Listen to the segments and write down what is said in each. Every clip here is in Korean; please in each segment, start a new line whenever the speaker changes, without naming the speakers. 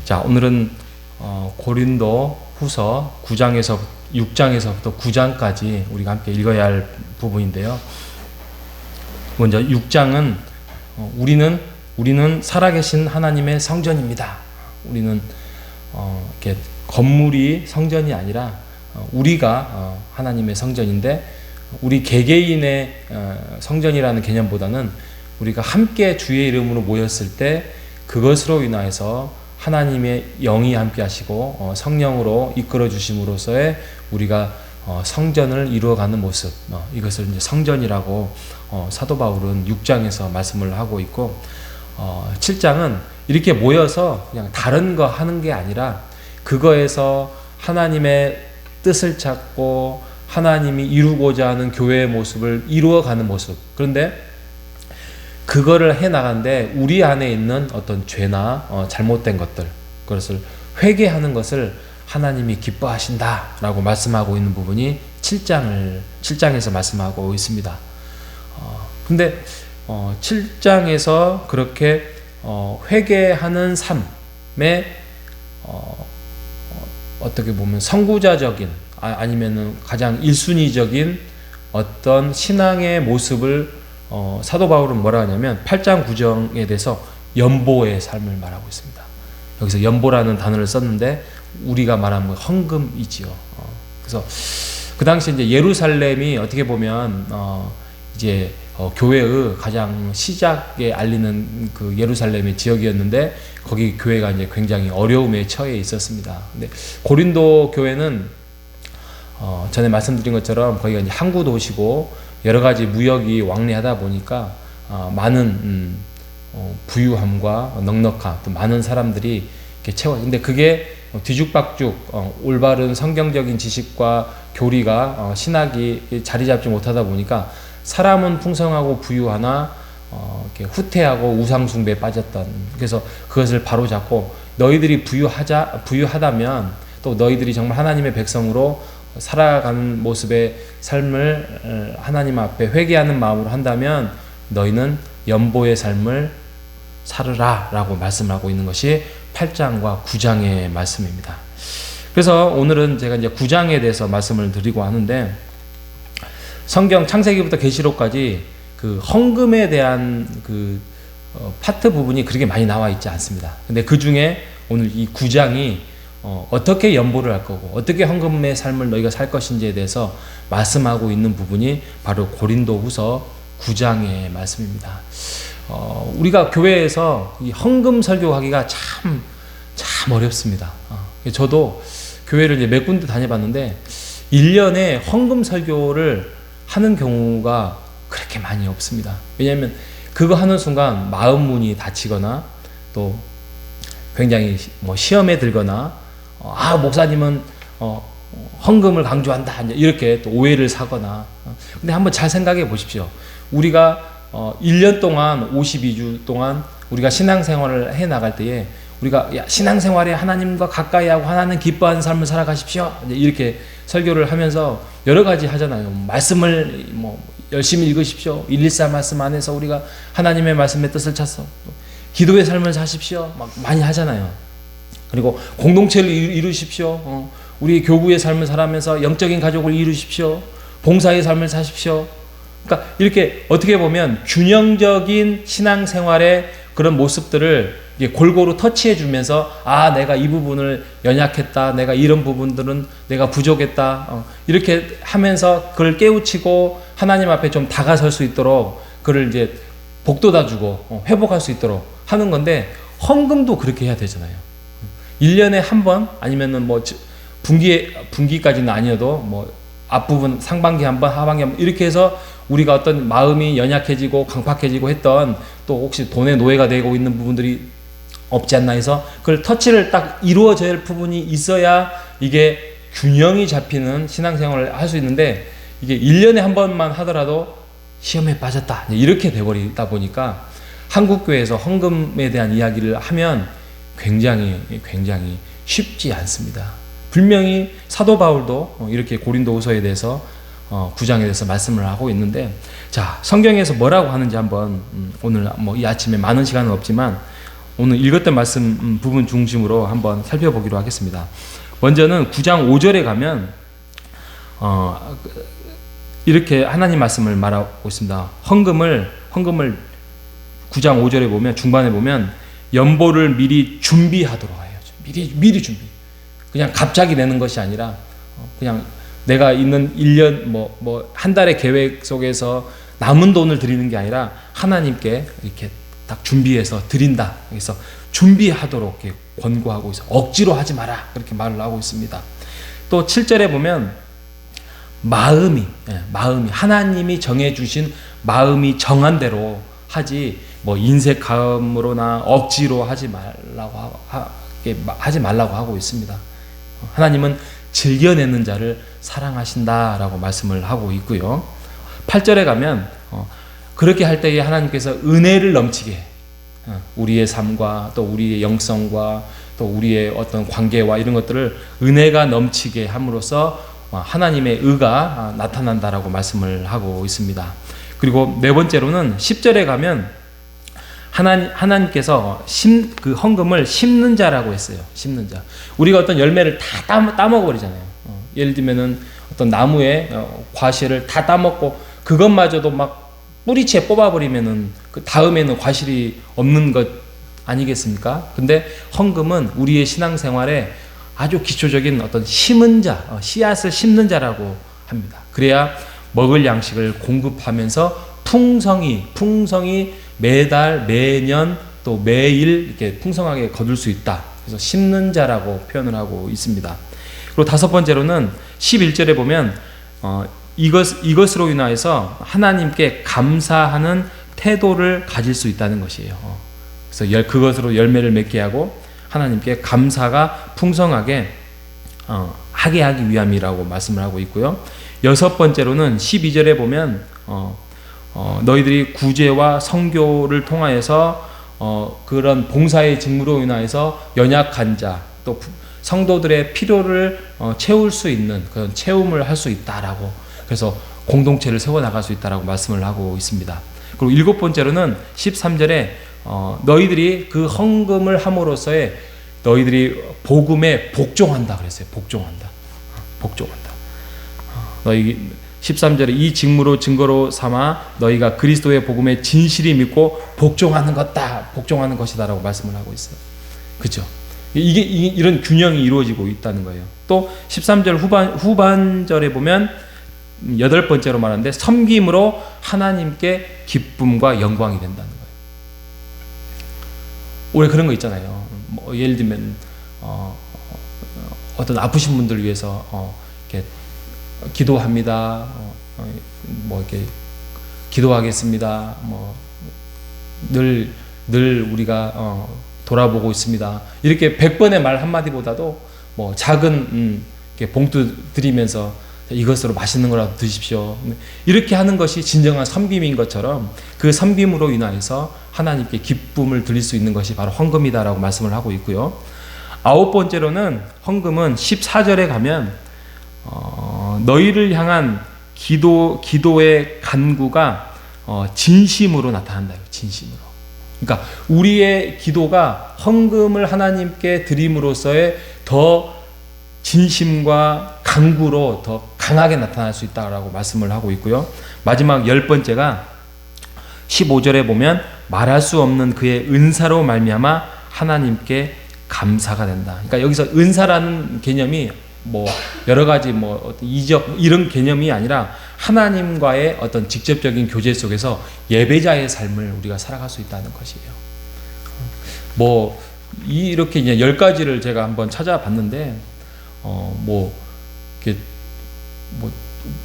자, 오늘은 고린도 후서 6장에서부터 9장까지 우리가 함께 읽어야 할 부분인데요. 먼저 6장은 우리는 살아계신 하나님의 성전입니다. 우리는 이렇게 건물이 성전이 아니라 우리가 하나님의 성전인데, 우리 개개인의 성전이라는 개념보다는 우리가 함께 주의 이름으로 모였을 때 그것으로 인하여서 하나님의 영이 함께 하시고 성령으로 이끌어 주심으로써의 우리가 성전을 이루어가는 모습, 이것을 이제 성전이라고 사도 바울은 6장에서 말씀을 하고 있고, 7장은 이렇게 모여서 그냥 다른 거 하는 게 아니라 그거에서 하나님의 뜻을 찾고 하나님이 이루고자 하는 교회의 모습을 이루어가는 모습. 그런데 그거를 해나가는데 우리 안에 있는 어떤 죄나 잘못된 것들, 그것을 회개하는 것을 하나님이 기뻐하신다라고 말씀하고 있는 부분이 7장에서 말씀하고 있습니다. 근데 7장에서 그렇게 회개하는 삶에 어떻게 보면 선구자적인 아니면은 가장 1순위적인 어떤 신앙의 모습을 사도 바울은 뭐라 하냐면 8장 9장에 대해서 연보의 삶을 말하고 있습니다. 여기서 연보라는 단어를 썼는데 우리가 말하면 헌금이지요. 그래서 그 당시 이제 예루살렘이 어떻게 보면 이제 교회의 가장 시작에 알리는 그 예루살렘의 지역이었는데, 거기 교회가 이제 굉장히 어려움에 처해 있었습니다. 근데 고린도 교회는 전에 말씀드린 것처럼 거기가 이제 항구 도시고 여러 가지 무역이 왕래하다 보니까 많은 부유함과 넉넉함, 또 많은 사람들이 이렇게 채워. 근데 그게 뒤죽박죽 올바른 성경적인 지식과 교리가 신학이 자리 잡지 못하다 보니까 사람은 풍성하고 부유하나 이렇게 후퇴하고 우상숭배에 빠졌던. 그래서 그것을 바로잡고 너희들이 부유하다면, 또 너희들이 정말 하나님의 백성으로 살아가는 모습의 삶을 하나님 앞에 회개하는 마음으로 한다면 너희는 연보의 삶을 살으라 라고 말씀하고 있는 것이 8장과 9장의 말씀입니다. 그래서 오늘은 제가 이제 9장에 대해서 말씀을 드리고 하는데, 성경 창세기부터 계시록까지 그 헌금에 대한 그 파트 부분이 그렇게 많이 나와 있지 않습니다. 근데 그 중에 오늘 이 9장이 어떻게 연보를 할 거고 어떻게 헌금의 삶을 너희가 살 것인지에 대해서 말씀하고 있는 부분이 바로 고린도 후서 9장의 말씀입니다. 우리가 교회에서 이 헌금 설교하기가 참 어렵습니다. 저도 교회를 이제 몇 군데 다녀봤는데 1년에 헌금 설교를 하는 경우가 그렇게 많이 없습니다. 왜냐하면 그거 하는 순간 마음 문이 닫히거나 또 굉장히 시험에 들거나 목사님은 헌금을 강조한다 이렇게 또 오해를 사거나. 근데 한번 잘 생각해 보십시오. 우리가 1년 동안 52주 동안 우리가 신앙생활을 해 나갈 때에 우리가 신앙생활에 하나님과 가까이 하고 하나님 기뻐하는 삶을 살아가십시오 이렇게 설교를 하면서 여러 가지 하잖아요. 말씀을 열심히 읽으십시오. 114 말씀 안에서 우리가 하나님의 말씀의 뜻을 찾서 기도의 삶을 사십시오 막 많이 하잖아요. 그리고 공동체를 이루십시오. 우리 교구의 삶을 살아면서 영적인 가족을 이루십시오. 봉사의 삶을 사십시오. 그러니까 이렇게 어떻게 보면 균형적인 신앙생활의 그런 모습들을 골고루 터치해 주면서 내가 이 부분을 연약했다, 내가 이런 부분들은 내가 부족했다 이렇게 하면서 그를 깨우치고 하나님 앞에 좀 다가설 수 있도록 그를 이제 복돋아주고 회복할 수 있도록 하는 건데, 헌금도 그렇게 해야 되잖아요. 1년에 한 번 아니면은 분기까지는 아니어도 앞부분 상반기 한 번, 하반기 한 번 이렇게 해서 우리가 어떤 마음이 연약해지고 강팍해지고 했던, 또 혹시 돈의 노예가 되고 있는 부분들이 없지 않나 해서 그걸 터치를 딱 이루어져야 할 부분이 있어야 이게 균형이 잡히는 신앙생활을 할 수 있는데, 이게 1년에 한 번만 하더라도 시험에 빠졌다 이렇게 돼버리다 보니까 한국교회에서 헌금에 대한 이야기를 하면 굉장히 쉽지 않습니다. 분명히 사도 바울도 이렇게 고린도후서에 대해서 9장에 대해서 말씀을 하고 있는데, 자, 성경에서 뭐라고 하는지 한번 오늘 이 아침에 많은 시간은 없지만 오늘 읽었던 말씀 부분 중심으로 한번 살펴보기로 하겠습니다. 먼저는 9장 5절에 가면 이렇게 하나님 말씀을 말하고 있습니다. 헌금을 9장 5절에 보면, 중반에 보면 연보를 미리 준비하도록 해요. 미리 준비. 그냥 갑자기 내는 것이 아니라 그냥 내가 있는 1년 한 달의 계획 속에서 남은 돈을 드리는 게 아니라 하나님께 이렇게 딱 준비해서 드린다. 그래서 준비하도록 이렇게 권고하고 있어. 억지로 하지 마라. 그렇게 말을 하고 있습니다. 또 7절에 보면 마음이 하나님이 정해주신 마음이 정한 대로 하지 인색감으로나 억지로 하지 말라고 하고 있습니다. 하나님은 즐겨내는 자를 사랑하신다라고 말씀을 하고 있고요. 8절에 가면 그렇게 할 때에 하나님께서 은혜를 넘치게 우리의 삶과 또 우리의 영성과 또 우리의 어떤 관계와 이런 것들을 은혜가 넘치게 함으로써 하나님의 의가 나타난다라고 말씀을 하고 있습니다. 그리고 네 번째로는 10절에 가면 하나님께서 그 헌금을 심는 자라고 했어요. 심는 자. 우리가 어떤 열매를 다 따먹어버리잖아요. 예를 들면은 어떤 나무에 과실을 다 따먹고 그것마저도 막 뿌리채 뽑아버리면은 그 다음에는 과실이 없는 것 아니겠습니까? 근데 헌금은 우리의 신앙생활에 아주 기초적인 어떤 심은 자, 씨앗을 심는 자라고 합니다. 그래야 먹을 양식을 공급하면서 풍성히 매달, 매년, 또 매일 이렇게 풍성하게 거둘 수 있다. 그래서 심는 자라고 표현을 하고 있습니다. 그리고 다섯 번째로는 11절에 보면 이것으로 인하여서 하나님께 감사하는 태도를 가질 수 있다는 것이에요. 그래서 그것으로 열매를 맺게 하고 하나님께 감사가 풍성하게 하게 하기 위함이라고 말씀을 하고 있고요. 여섯 번째로는 12절에 보면 너희들이 구제와 선교를 통하여서 그런 봉사의 직무로 인하여서 연약한 자, 또 성도들의 필요를 채울 수 있는 그런 채움을 할 수 있다라고, 그래서 공동체를 세워나갈 수 있다라고 말씀을 하고 있습니다. 그리고 일곱 번째로는 13절에 너희들이 그 헌금을 함으로써의 너희들이 복음에 복종한다 그랬어요. 복종한다. 너희 13절에 이 직무로 증거로 삼아 너희가 그리스도의 복음에 진실히 믿고 복종하는 것이다라고 말씀을 하고 있어요. 그렇죠? 이런 균형이 이루어지고 있다는 거예요. 또 13절 후반절에 보면 여덟 번째로 말하는데 섬김으로 하나님께 기쁨과 영광이 된다는 거예요. 올해 그런 거 있잖아요. 예를 들면 어떤 아프신 분들 위해서 이렇게 기도합니다. 이렇게 기도하겠습니다. 늘 우리가 돌아보고 있습니다. 이렇게 100번의 말 한마디보다도 작은 이렇게 봉투 드리면서 이것으로 맛있는 거라도 드십시오. 이렇게 하는 것이 진정한 섬김인 것처럼 그 섬김으로 인하여서 하나님께 기쁨을 드릴 수 있는 것이 바로 헌금이다라고 말씀을 하고 있고요. 아홉 번째로는 헌금은 14절에 가면 너희를 향한 기도의 간구가 진심으로 나타난다. 진심으로. 그러니까 우리의 기도가 헌금을 하나님께 드림으로써의 더 진심과 간구로 더 강하게 나타날 수 있다라고 말씀을 하고 있고요. 마지막 열 번째가 15절에 보면 말할 수 없는 그의 은사로 말미암아 하나님께 감사가 된다. 그러니까 여기서 은사라는 개념이 여러 가지 이적 이런 개념이 아니라 하나님과의 어떤 직접적인 교제 속에서 예배자의 삶을 우리가 살아갈 수 있다는 것이에요. 이렇게 이제 10가지를 제가 한번 찾아봤는데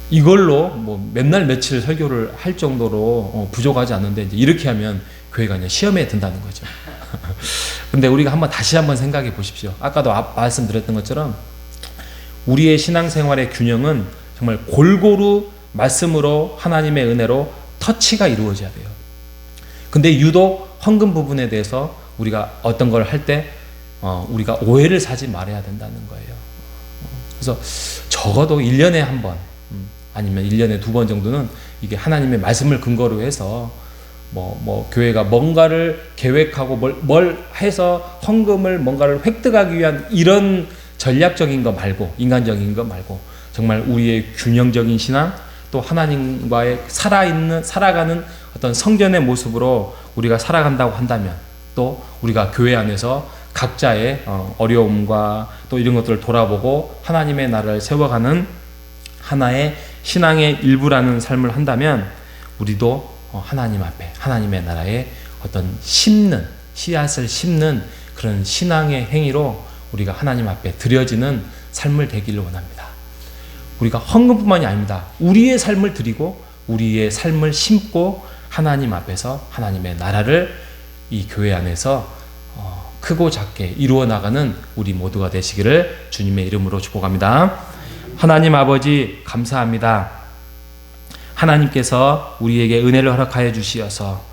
이걸로 맨날 며칠 설교를 할 정도로 부족하지 않는데 이제 이렇게 하면 교회가 이제 시험에 든다는 거죠. 근데 우리가 다시 한번 생각해 보십시오. 아까도 말씀드렸던 것처럼 우리의 신앙생활의 균형은 정말 골고루 말씀으로 하나님의 은혜로 터치가 이루어져야 돼요. 근데 유독 헌금 부분에 대해서 우리가 어떤 걸 할 때 우리가 오해를 사지 말아야 된다는 거예요. 그래서 적어도 1년에 한 번 아니면 1년에 2번 정도는 이게 하나님의 말씀을 근거로 해서 교회가 뭔가를 계획하고 뭘 해서 헌금을 뭔가를 획득하기 위한 이런 전략적인 거 말고, 인간적인 거 말고, 정말 우리의 균형적인 신앙, 또 하나님과의 살아가는 어떤 성전의 모습으로 우리가 살아간다고 한다면, 또 우리가 교회 안에서 각자의 어려움과 또 이런 것들을 돌아보고 하나님의 나라를 세워가는 하나의 신앙의 일부라는 삶을 한다면, 우리도 하나님 앞에 하나님의 나라에 어떤 씨앗을 심는 그런 신앙의 행위로 우리가 하나님 앞에 드려지는 삶을 되기를 원합니다. 우리가 헌금뿐만이 아닙니다. 우리의 삶을 드리고 우리의 삶을 심고 하나님 앞에서 하나님의 나라를 이 교회 안에서 크고 작게 이루어 나가는 우리 모두가 되시기를 주님의 이름으로 축복합니다. 하나님 아버지, 감사합니다. 하나님께서 우리에게 은혜를 허락하여 주시어서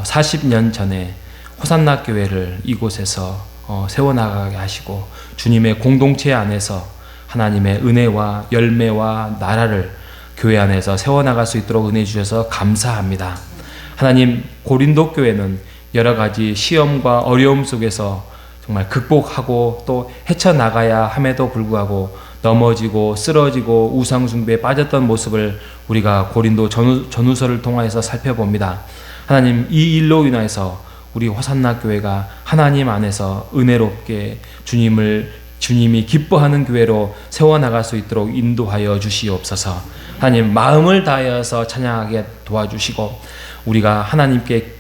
40년 전에 호산나 교회를 이곳에서 세워나가게 하시고 주님의 공동체 안에서 하나님의 은혜와 열매와 나라를 교회 안에서 세워나갈 수 있도록 은혜 주셔서 감사합니다. 하나님, 고린도 교회는 여러 가지 시험과 어려움 속에서 정말 극복하고 또 헤쳐나가야 함에도 불구하고 넘어지고 쓰러지고 우상숭배에 빠졌던 모습을 우리가 고린도 전후서를 통하여서 살펴봅니다. 하나님, 이 일로 인해서 우리 호산나 교회가 하나님 안에서 은혜롭게 주님이 기뻐하는 교회로 세워나갈 수 있도록 인도하여 주시옵소서. 하나님, 마음을 다하여서 찬양하게 도와주시고 우리가 하나님께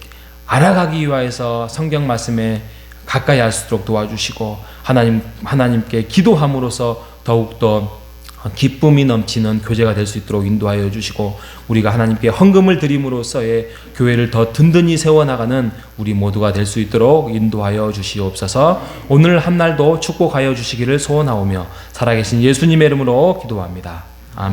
알아가기 위하여서 성경 말씀에 가까이 할 수 있도록 도와주시고 하나님께 기도함으로써 더욱더 기쁨이 넘치는 교제가 될 수 있도록 인도하여 주시고 우리가 하나님께 헌금을 드림으로써의 교회를 더 든든히 세워나가는 우리 모두가 될 수 있도록 인도하여 주시옵소서. 오늘 한날도 축복하여 주시기를 소원하오며 살아계신 예수님의 이름으로 기도합니다.